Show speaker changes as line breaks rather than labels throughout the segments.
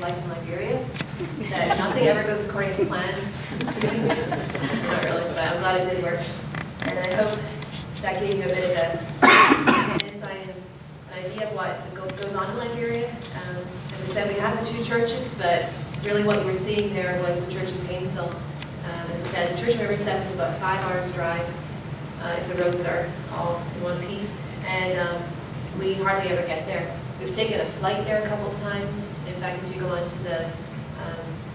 life in Liberia, that nothing ever goes according to plan. Not really, but I'm glad it did work. And I hope that gave you a bit of an insight and an idea of what goes on in Liberia. As I said, we have the two churches, but really what you were seeing there was the church in Painesville. As I said, the church in Riverside is about 5 hours drive if the roads are all in one piece. And we hardly ever get there. We've taken a flight there a couple of times. In fact, if you go onto the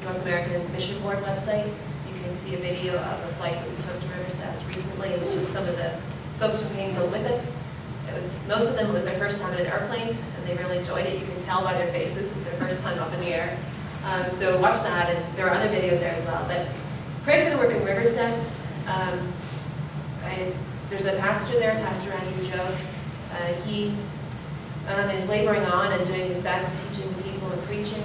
North American Mission Board website, you can see a video of a flight that we took to Riverside recently, and we took some of the folks from Painesville with us. Most of them, it was their first time in an airplane, and they really enjoyed it. You can tell by their faces it's their first time up in the air. So watch that, and there are other videos there as well. But pray for the work in Riverside. There's a pastor there, Pastor Andrew Joe. He is laboring on and doing his best teaching the people and preaching.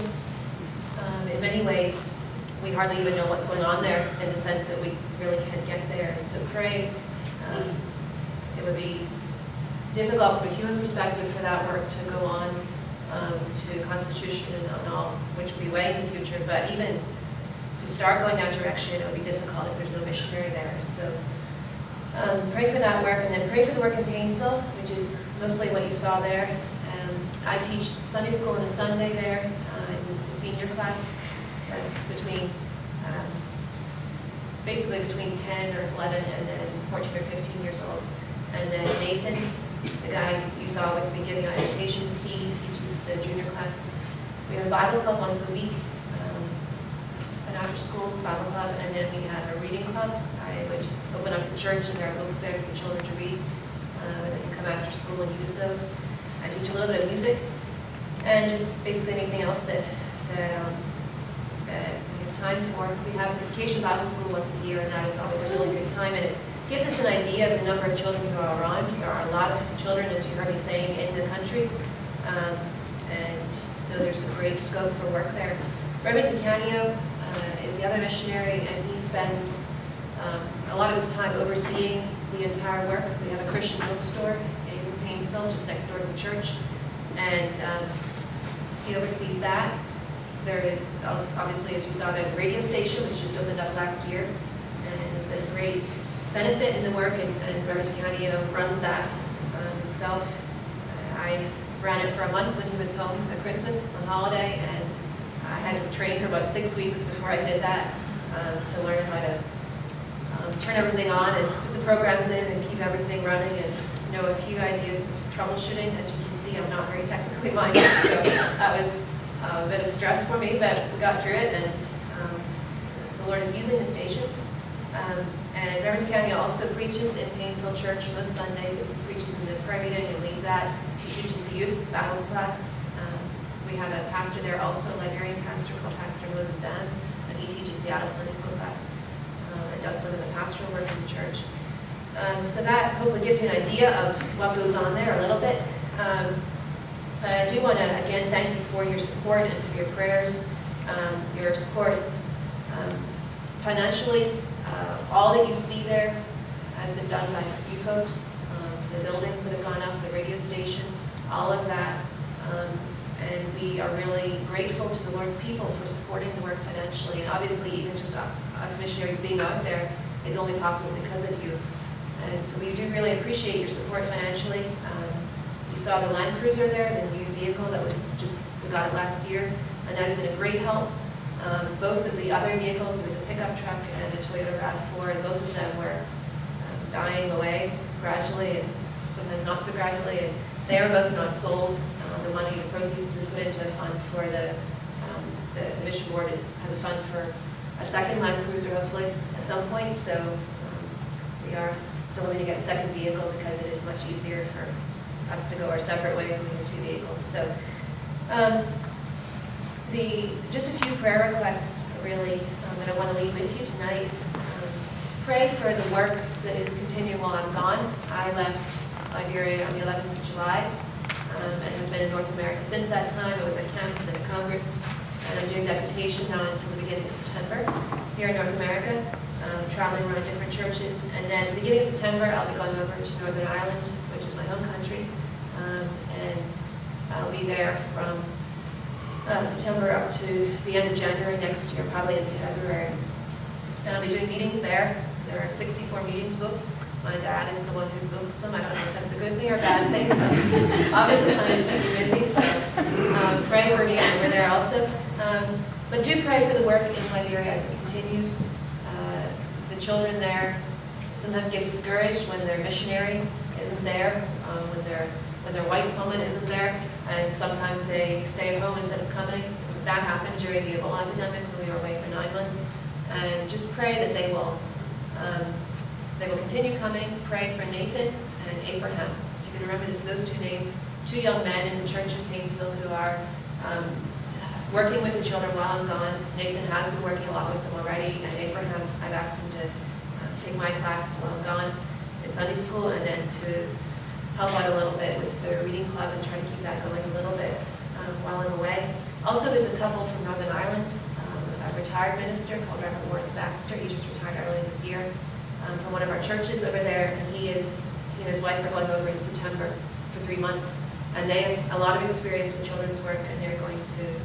In many ways, we hardly even know what's going on there in the sense that we really can't get there. And so pray. It would be difficult from a human perspective for that work to go on to Constitution and all, which will be way in the future. But even to start going that direction, it would be difficult if there's no missionary there. So pray for that work, and then pray for the work in Painesville, which is mostly what you saw there. I teach Sunday school on a Sunday there in the senior class. That's basically between 10 or 11 and then 14 or 15 years old. And then Nathan, the guy you saw with me giving out invitations, he teaches the junior class. We have a Bible club once a week, an after-school Bible club, and then we have a reading club, which open up the church, and there are books there for children to read. They can come after school and use those. I teach a little bit of music, and just basically anything else that we have time for. We have the Vacation Bible School once a year, and that is always a really good time, and it gives us an idea of the number of children who are around. There are a lot of children, as you heard me saying, in the country, and so there's a great scope for work there. Reverend Ticanio is the other missionary, and he spends a lot of his time overseeing the entire work. We have a Christian bookstore in Painesville, just next door to the church, and he oversees that. There is, obviously, as you saw, the radio station, which just opened up last year, and has been a great benefit in the work, and Reverend Ticanio runs that himself. I ran it for a month when he was home at Christmas on holiday, and I had to train for about 6 weeks before I did that to learn how to turn everything on and put the programs in and keep everything running, and know a few ideas of troubleshooting. As you can see, I'm not very technically minded, so that was a bit of stress for me, but we got through it, and the Lord is using the station. And Reverend County also preaches in Painesville Church most Sundays. He preaches in the prayer meeting and leads that. He teaches the youth Bible class. We have a pastor there also, a Liberian pastor called Pastor Moses Dan, and he teaches the adult Sunday school class. And does some of the pastoral work in the church. So that hopefully gives you an idea of what goes on there a little bit. But I do want to, again, thank you for your support and for your prayers, your support financially. All that you see there has been done by you folks. The buildings that have gone up, the radio station, all of that. And we are really grateful to the Lord's people for supporting the work financially. And obviously, even just us missionaries being out there is only possible because of you. And so we do really appreciate your support financially. You saw the Land Cruiser there, the new vehicle that was we got it last year, and that has been a great help. Both of the other vehicles, there was a pickup truck and a Toyota RAV4, and both of them were dying away gradually, and sometimes not so gradually. And they are both not sold. The money, the proceeds to be put into a fund for the mission board has a fund for a second Land Cruiser, hopefully, at some point. So we are still looking to get a second vehicle because it is much easier for us to go our separate ways when we have two vehicles. So just a few prayer requests, really, that I want to leave with you tonight. Pray for the work that is continuing while I'm gone. I left Liberia on the 11th of July. And have been in North America since that time. I was at camp and then Congress, and I'm doing deputation now until the beginning of September here in North America, traveling around different churches. And then at the beginning of September, I'll be going over to Northern Ireland, which is my home country, and I'll be there from September up to the end of January next year, probably into February. And I'll be doing meetings there. There are 64 meetings booked. My dad is the one who books them. I don't know if that's a good thing or a bad thing, but he's obviously planning to keep me busy, so pray for me over there also. But do pray for the work in Liberia as it continues. The children there sometimes get discouraged when their missionary isn't there, when their white woman isn't there, and sometimes they stay at home instead of coming. That happened during the Ebola epidemic when we were away for 9 months. And just pray that they will continue coming. Pray for Nathan and Abraham. If you can remember just those two names, two young men in the church in Painesville who are working with the children while I'm gone. Nathan has been working a lot with them already, and Abraham, I've asked him to take my class while I'm gone in Sunday school, and then to help out a little bit with the reading club and try to keep that going a little bit while I'm away. Also, there's a couple from Northern Ireland, a retired minister called Reverend Morris Baxter. He just retired early this year from one of our churches over there, and he and his wife are going over in September for 3 months, and they have a lot of experience with children's work, and they're going to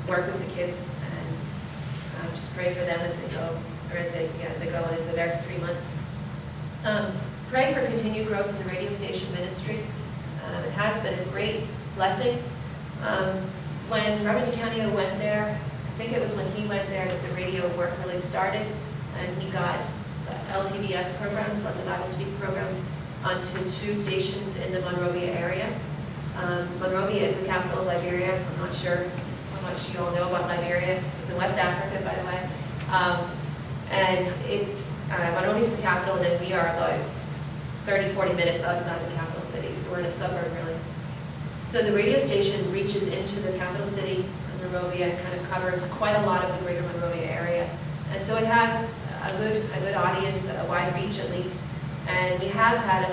work with the kids, and just pray for them as they go, or as they go and as they're there for 3 months. Pray for continued growth in the radio station ministry. It has been a great blessing. When Reverend DeCanio went there, I think it was when he went there that the radio work really started, and he got LTBS programs, Let the Bible Speak programs, onto 2 stations in the Monrovia area. Monrovia is the capital of Liberia. I'm not sure how much you all know about Liberia. It's in West Africa, by the way. Monrovia is the capital, and then we are about 30-40 minutes outside the capital city, so we're in a suburb, really. So the radio station reaches into the capital city of Monrovia and kind of covers quite a lot of the greater Monrovia area. And so it has a good audience, a wide reach at least. And we have had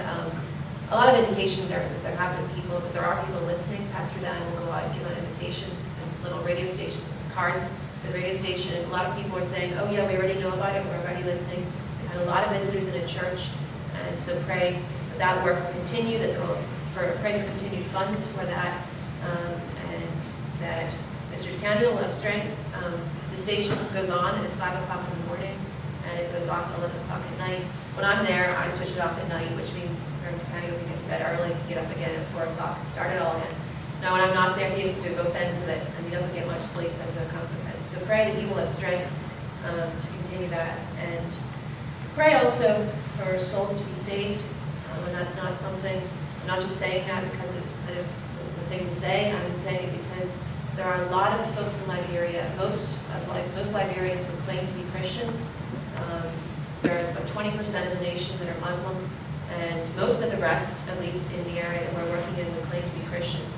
a lot of indication there have been people, but there are people listening. Pastor Dan will go out and give out invitations and little radio station cards for the radio station. And a lot of people are saying, oh yeah, we already know about it, we're already listening. We've had a lot of visitors in a church. And so pray that work will continue, pray for continued funds for that, and that Mr. DeCanio will have strength. The station goes on at 5 o'clock in the morning, and it goes off at 11 o'clock at night. When I'm there, I switch it off at night, which means Mr. DeCanio will get to bed early to get up again at 4 o'clock and start it all again. Now, when I'm not there, he has to do both ends of it, and he doesn't get much sleep as a consequence. So pray that he will have strength to continue that, and pray also for souls to be saved, and that's not something, I'm not just saying that because it's kind of the thing to say, I'm saying it because there are a lot of folks in Liberia, most Liberians would claim to be Christians. There's about 20% of the nation that are Muslim, and most of the rest, at least in the area that we're working in, would claim to be Christians.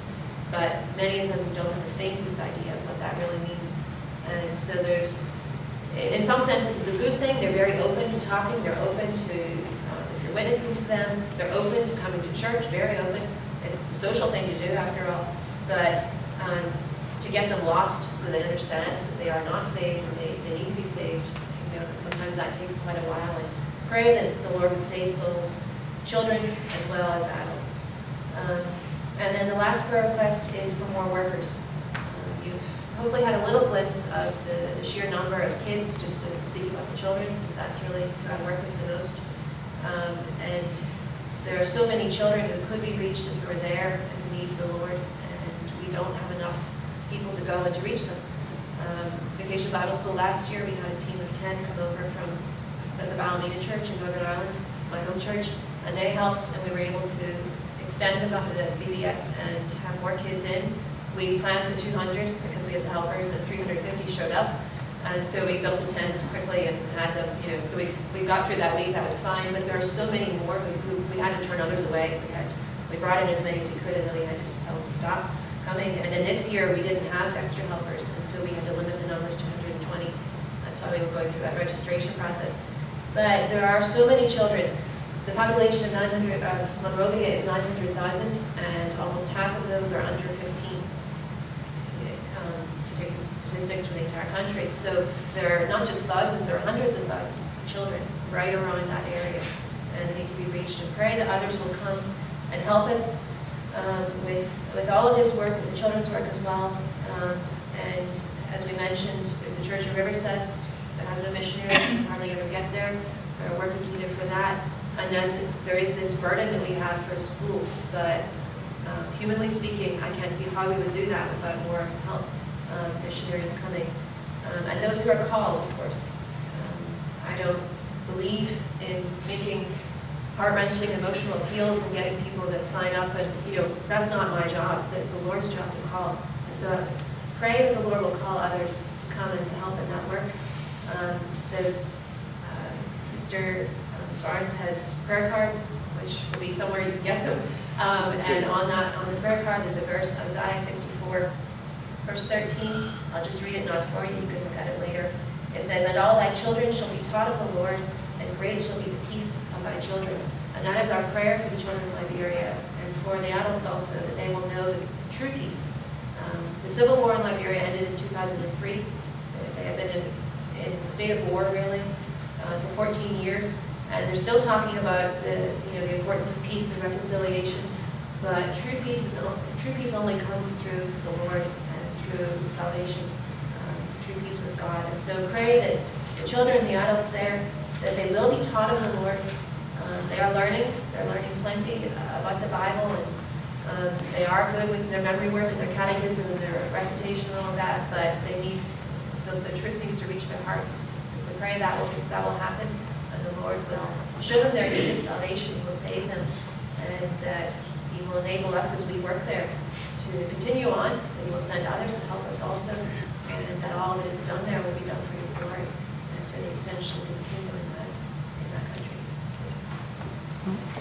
But many of them don't have the faintest idea of what that really means. And so in some senses, it's a good thing. They're very open to talking. They're open to, if you're witnessing to them, they're open to coming to church, very open. It's the social thing to do, after all. But to get them lost so they understand that they are not saved and they need to be saved, sometimes that takes quite a while. And pray that the Lord would save souls, children as well as adults. And then the last prayer request is for more workers. You've hopefully had a little glimpse of the sheer number of kids, just to speak about the children, since that's really who I work with the most. And there are so many children who could be reached and who are there and who need the Lord, and we don't have enough people to go and to reach them. Vacation Bible School last year, we had a team of 10 come over from the Ballymena Church in Northern Ireland, my home church, and they helped, and we were able to extend the VBS and have more kids in. We planned for 200 because we had the helpers, and 350 showed up. And so we built the tent quickly and had them, so we got through that week, that was fine, but there are so many more who we had to turn others away. We brought in as many as we could, and then we had to just tell them to stop coming. And then this year, we didn't have extra helpers, and so we had to limit the numbers to 120. That's why we were going through that registration process. But there are so many children. The population of Monrovia is 900,000, and almost half of those are under 15. Statistics for the entire country. So there are not just thousands, there are hundreds of thousands of children right around that area, and they need to be reached. And pray that others will come and help us with all of this work, with the children's work as well. And as we mentioned, there's the church in Riverside that has no missionary, can hardly ever get there. There are workers needed for that. And then there is this burden that we have for schools, but humanly speaking, I can't see how we would do that without more help, missionaries coming. And those who are called, of course. I don't believe in making heart-wrenching emotional appeals and getting people to sign up, and that's not my job. That's the Lord's job to call. So pray that the Lord will call others to come and to help in that work. Mr. Barnes has prayer cards, which will be somewhere you can get them. And on the prayer card there's a verse, Isaiah 54, verse 13. I'll just read it not for you. You can look at it later. It says, "And all thy children shall be taught of the Lord, and great shall be the peace of thy children." And that is our prayer for the children of Liberia, and for the adults also, that they will know the true peace. The civil war in Liberia ended in 2003. They have been in a state of war, really, for 14 years. And they're still talking about the importance of peace and reconciliation. But true peace only comes through the Lord and through salvation, true peace with God. And so pray that the children and the adults there, that they will be taught of the Lord. They're learning plenty about the Bible, and they are good with their memory work and their catechism and their recitation and all of that, but they need, the truth needs to reach their hearts. And so pray that will happen, and the Lord will show them their need of salvation. He will save them, and that He will enable us as we work there to continue on, that He will send others to help us also, and that all that is done there will be done for His glory and for the extension of His kingdom in that country. Please.